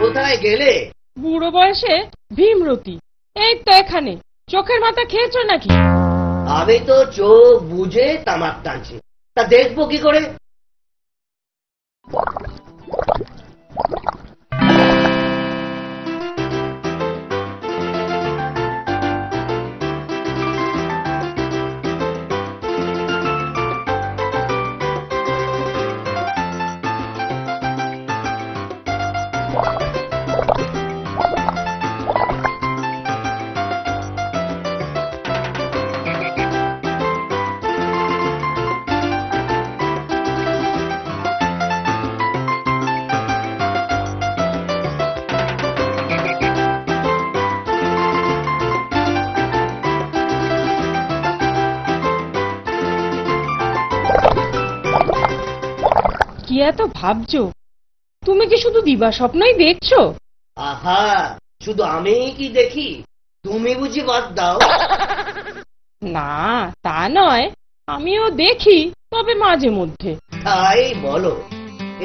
কোথায় গেলে? বুড়ো বয়সে ভীমরতি, এই তো এখানে। চোখের মাথা খেয়েছো নাকি? আমি তো চোখ বুঝে তামাক টানছি, তা দেখবো কি করে? কি এত ভাবছো? তুমি কি শুধু দিবা স্বপ্নই দেখছো? আহা, শুধু আমি কি দেখি? তুমি বুঝি বাদ দাও? না, তা নয়, আমিও দেখি, তবে মাঝে মধ্যে। তাই বলো,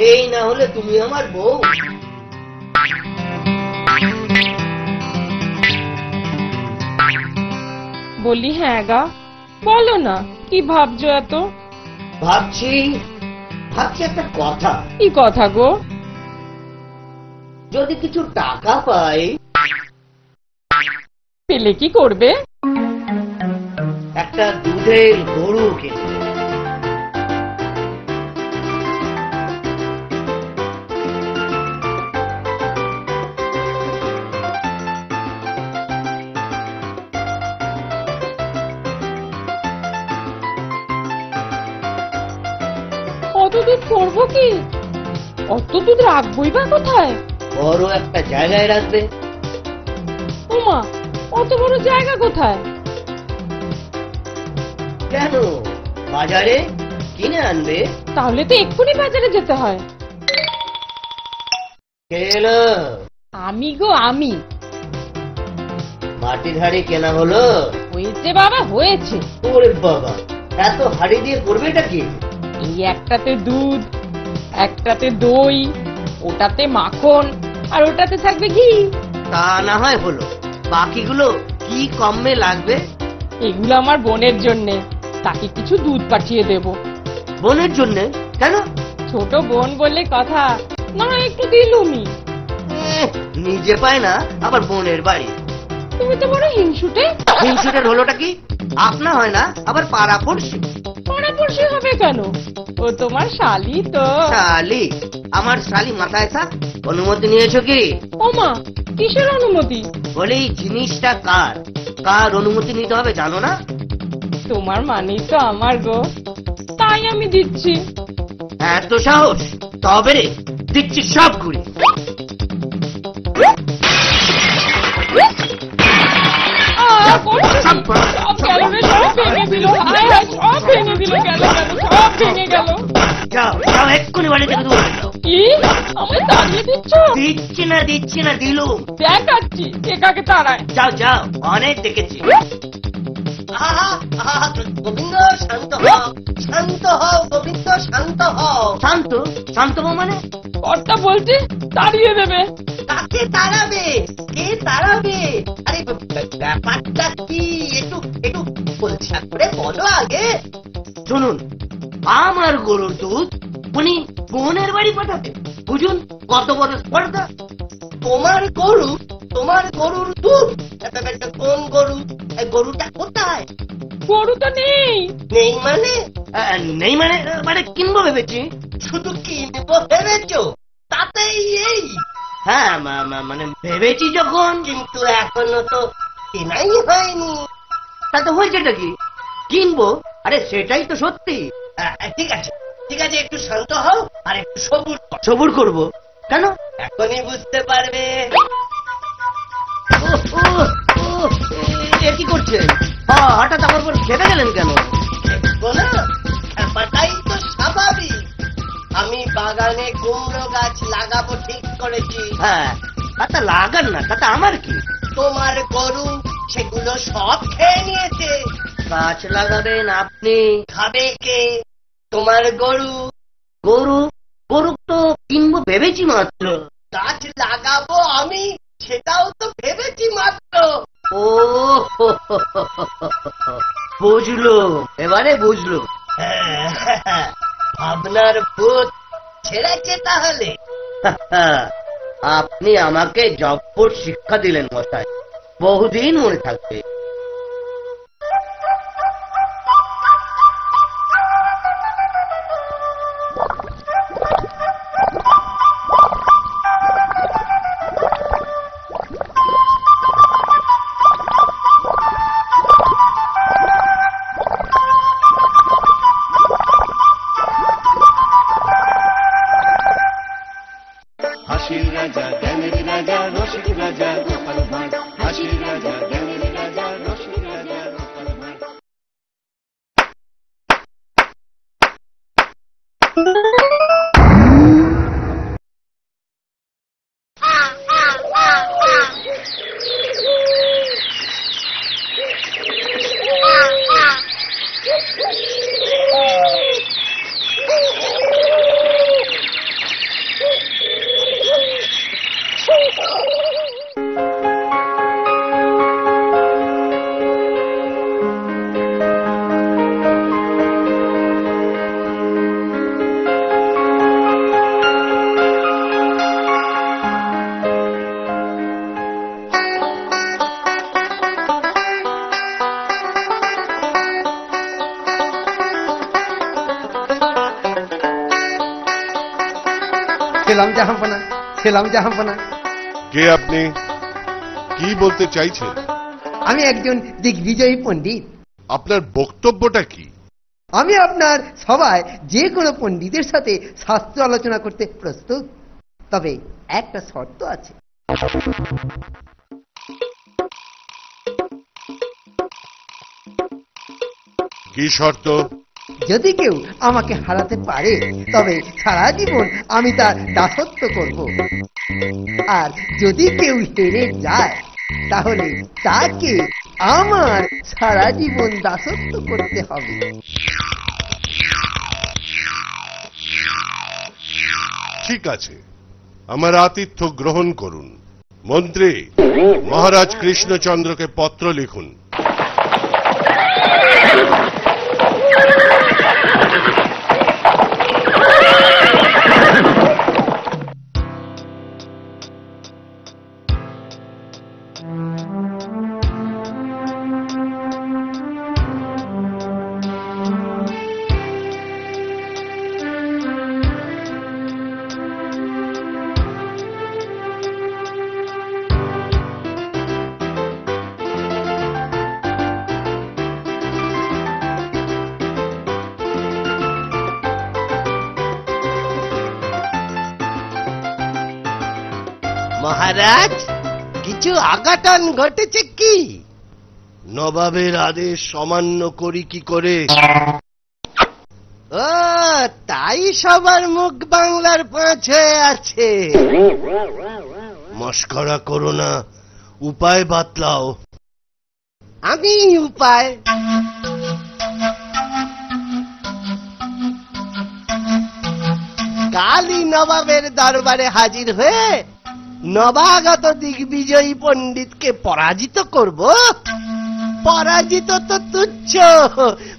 এই না হলে তুমি আমার বউ? বলি হ্যাঁ গা, বলো না, কি ভাবছো এত? ভাবছি ভাবছি একটা কথা। কি কথা গো? যদি কিছু টাকা পাই। পেলে কি করবে? একটা দুধের গরু কিনব। অত দুধ করবো কি? অত দুধ রাখবোই বা কোথায়? বড় একটা জায়গায় রাখবে। ওমা, অত বড় জায়গা কোথায়? কেন, বাজারে কিনে আনবে। তাহলে তো এক্ষুনি বাজারে যেতে হয়। এলো আমি গো, আমি। মাটির হাড়ি কেনা হলো? হয়েছে বাবা, হয়েছে। ওরে বাবা, এত হাড়ি দিয়ে করবে এটা কি? এই একটাতে দুধ, একটাতে দই, ওটাতে মাখন, আর ওটাতে থাকবে ঘি। তা না হয় হলো, বাকিগুলো কি কমে লাগবে? এগুলো আমার বোনের জন্যে, তাকে কিছু দুধ পাঠিয়ে দেব। বোনের জন্য? কেন? ছোট বোন বলে কথা, না একটু দিলুমি। নিজে পায় না, আবার বোনের বাড়ি। তুমি তো বড় হিংসুটে। হিংসুটের হলোটা কি? আপনা হয় না, আবার পাড়া পড়শি। পাড়াপড়শি হবে কেন? ও তোমার শালি তো। শালি? আমার শালি মাথায় থাক। অনুমতি নিয়েছো কি? ওমা, কিসের অনুমতি? বলে এই জিনিসটা কার, কার অনুমতি নিতে হবে জানো না? তোমার মানেই তো আমার গো, তাই আমি দিচ্ছি। এত সাহস? তবে রে, দিচ্ছি সব ঘুরি। সব গেল রে, সব ভেঙে দিল। হায় হায়, সব ভেঙে দিল, গেল গেল, সব ভেঙে গেল। যাও যাও, এক্ষুনি বাড়ি থেকে দূরে যাও। কি আমায় তাড়িয়ে দিচ্ছ? দিচ্ছি না দিলুম। দেখাচ্ছি একাকে তাড়ায়। যাও যাও, অনেক দেখেছি। গোবিন্দ শান্ত হও, শান্ত হও গোবিন্দ, শান্ত হও। শান্ত? শান্ত হও মানে? কর্তা বলছে তাড়িয়ে দেবে। কাকে তাড়াবে? কে তাড়াবে? আরে ব্যাপারটা কি একটু একটু পরিষ্কার করে বলো আগে। শুনুন, আমার গরুর দুধ উনি বোনের বাড়ি পাঠাবে। বুঝুন কত বড় স্পর্ধা। তোমার গরু, তোমার গরুর দুধ? কোন গরু? গরুটা কোথায়? গরু তো নেই। নেই মানে? নেই মানে মানে কিনবো ভেবেছি। শুধু কিনবো ভেবেছো? তাতেই এই? হ্যাঁ, মানে ভেবেছি যখন, কিন্তু এখনো তো কেনাই হয়নি। তা তো হয়েছেটা কি? কিনবো। আরে সেটাই তো সত্যি। ঠিক আছে ঠিক আছে, একটু শান্ত হও আর একটু সবুর সবুর করবো। কেন? এখনই বুঝতে পারবে। কি করছেন? হঠাৎ আমার উপর খেপে গেলেন কেন? ব্যাপারটাই তো স্বাভাবিক। আমি বাগানে কুমড়ো গাছ লাগাবো ঠিক করেছি। হ্যাঁ, তা লাগান না, তাতে আমার কি? তোমার গরু সেগুলো সব খেয়ে নিয়েছে। গাছ লাগাবেন আপনি, খাবে কে? তোমার গরু। গরু? গরু তো কিনবো ভেবেছি মাত্র। গাছ লাগাবো আমি, সেটাও তো ভেবেছি মাত্র। ও বুঝলো, এবারে বুঝলো। ভাবনার ভূত ছেড়েছে তাহলে। আপনি আমাকে জব্বর শিক্ষা দিলেন মশাই, বহুদিন মনে থাকবে। হাসির রাজা জ্ঞানের রাজা রসিক রাজা গোপাল ভাঁড়, হাসির রাজা জ্ঞানের রাজা রসিক রাজা গোপাল ভাঁড়। খেলাম জাহাপনা, খেলাম জাহাপনা। কে আপনি? কি বলতে চাইছেন? আমি একজন দিগ্বিজয়ী পণ্ডিত। আপনার বক্তব্যটা কি? আমি আপনার সভায় যে কোনো পণ্ডিতের সাথে শাস্ত্র আলোচনা করতে প্রস্তুত, তবে একটা শর্ত আছে। কি শর্ত? যদি কেউ আমাকে হারাতে পারে তবে সারা জীবন আমি তার দাসত্ব করব, আর যদি কেউ হেরে যায় তাহলে তাকে আমার সারা জীবন দাসত্ব করতে হবে। ঠিক আছে, আমার আতিথ্য গ্রহণ করুন। মন্ত্রী, মহারাজ কৃষ্ণচন্দ্রকে পত্র লিখুন। মহারাজ, কিছু আঘাতন ঘটেছে কি? নবাবের আদেশ অমান্য করি কি করে? ও তাই সবার মুখ বাংলার পাঁচ হয়ে আছে। মস্করা করো না, উপায় বাতলাও। আমি উপায়? কালই নবাবের দরবারে হাজির হয়ে নবাগত দিগ্বিজয়ী পণ্ডিতকে পরাজিত করব। পরাজিত তো তুচ্ছ,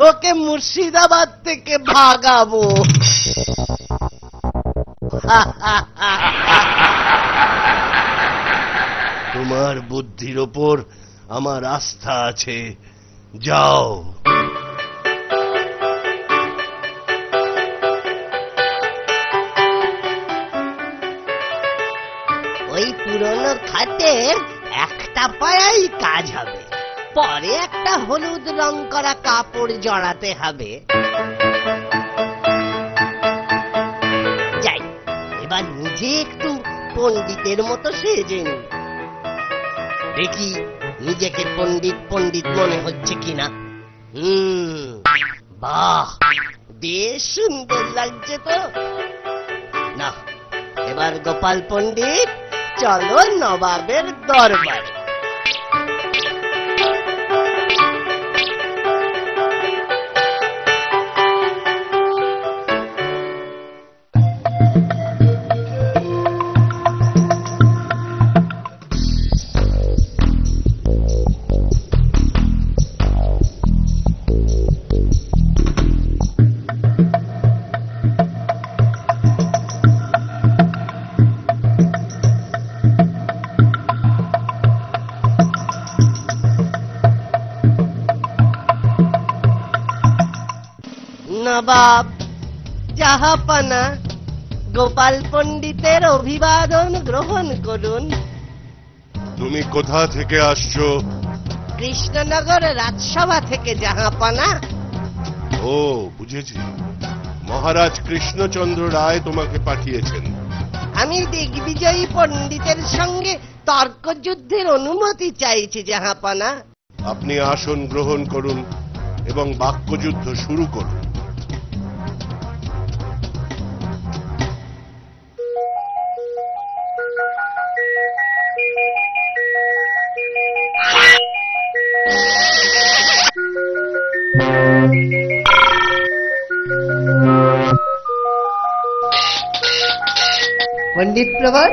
ওকে মুর্শিদাবাদ থেকে ভাগাবো। তোমার বুদ্ধির ওপর আমার আস্থা আছে, যাও। ওই পুরনো খাটের একটা পায়াই কাজ হবে, পরে একটা হলুদ রং করা কাপড় জড়াতে হবে। যাই, এবার নিজে একটু পণ্ডিতের মতো সেজে নি, দেখি নিজেকে পণ্ডিত পণ্ডিত মনে হচ্ছে কিনা। বাহ, বেশ সুন্দর লাগছে তো। না, এবার গোপাল পণ্ডিত চলো নবাবের দরবারে। নবাব জাহাপানা গোপাল পণ্ডিতের অভিবাদন গ্রহণ করুন। তুমি কোথা থেকে আসছো? কৃষ্ণনগর রাজসভা থেকে জাহাপানা। ও, বুঝেছি। মহারাজ কৃষ্ণচন্দ্র রায় তোমাকে পাঠিয়েছেন। আমি দিগ্বিজয়ী পণ্ডিতের সঙ্গে তর্কযুদ্ধের অনুমতি চাইছি জাহাপানা। আপনি আসন গ্রহণ করুন এবং বাক্যযুদ্ধ শুরু করুন। পণ্ডিত প্রবর,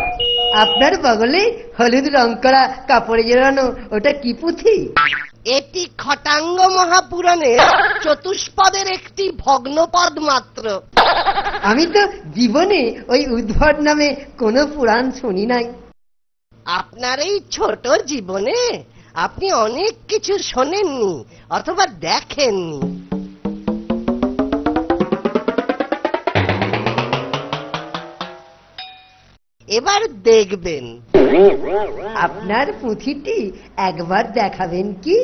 আপনার বগলে হলুদ রং করা কাপড়ে জড়ানো ওটা কি পুঁথি? এটি খটাঙ্গ মহাপুরাণের চতুষ্পদের একটি ভগ্নপদ মাত্র। আমি তো জীবনে ওই উদ্ভট নামে কোনো পুরাণ শুনি নাই। আপনার এই ছোট জীবনে আপনি অনেক কিছু শোনেননি অথবা দেখেননি। এবার দেখবেন। আপনার পুঁথিটি একবার দেখাবেন কি?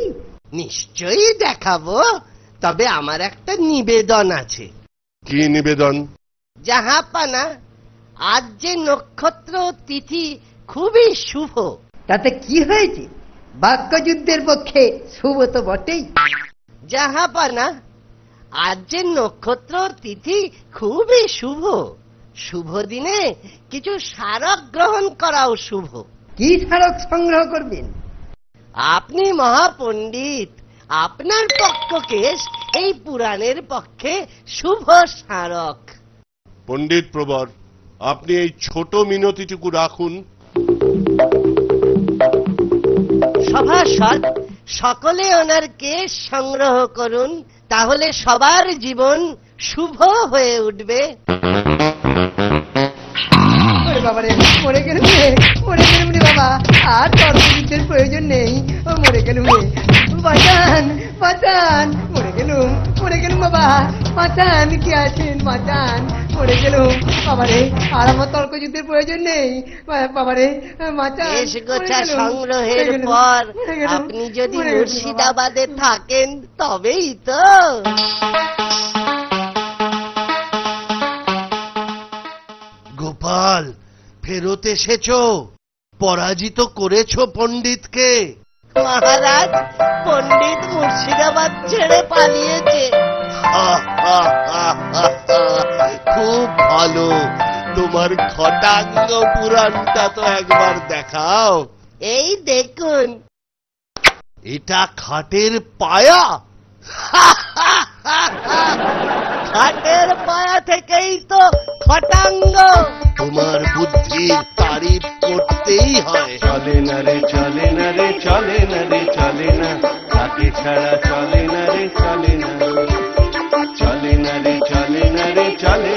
নিশ্চয়ই দেখাবো, তবে আমার একটা নিবেদন আছে। কি নিবেদন? জাহাপানা, আজ যে নক্ষত্র তিথি খুবই শুভ। তাতে কি হয়েছে? বাক্যযুদ্ধের পক্ষে শুভ তো বটেই। জাহাপানা, আজ যে নক্ষত্র তিথি খুবই শুভ। শুভ দিনে কিছু স্মারক গ্রহণ করাও শুভ। কি স্মারক সংগ্রহ করবেন? আপনি মহাপণ্ডিত, আপনার পক্ষকেশ এই পুরাণের পক্ষে শুভ স্মারক। পণ্ডিত প্রবর, আপনি এই ছোট মিনতিটুকু রাখুন। সভাসদ, সকলে ওনার কেশ সংগ্রহ করুন, তাহলে সবার জীবন শুভ হয়ে উঠবে। ওরে বাবারে, মরে গেলুম রে, মরে গেলুম রে বাবা। আর তর্কযুদ্ধের প্রয়োজন নেই, ও মরে গেলুম রে। বাঁচান, বাঁচান, মরে গেলুম বাবা। বাঁচান, কি আছেন? বাঁচান, মরে গেলুম বাবারে। আর আমার তর্কযুদ্ধের প্রয়োজন নেই বাবারে, বাঁচান। কেশ গোছা সংগ্রহের পর আপনি যদি মুর্শিদাবাদে থাকেন তবেই তো। গোপাল, ফেরত এসেছো? পরাজিত করেছো পণ্ডিতকে? মহারাজ, পণ্ডিত মুর্শিদাবাদ ছেড়ে পালিয়েছে। খুব ভালো। তোমার খটাঙ্গ পুরাণটা তো একবার দেখাও। এই দেখুন, এটা খাটের পায়া। খাটের পায়া থেকেই তো খটাঙ্গ। তোমার বুদ্ধির তারিফ করতেই হয়। চলে না রে, চলে না রে, চলে না রে, চলে না, তাকে ছাড়া চলে না রে, চলে না, চলে না রে, চলে না রে, চলে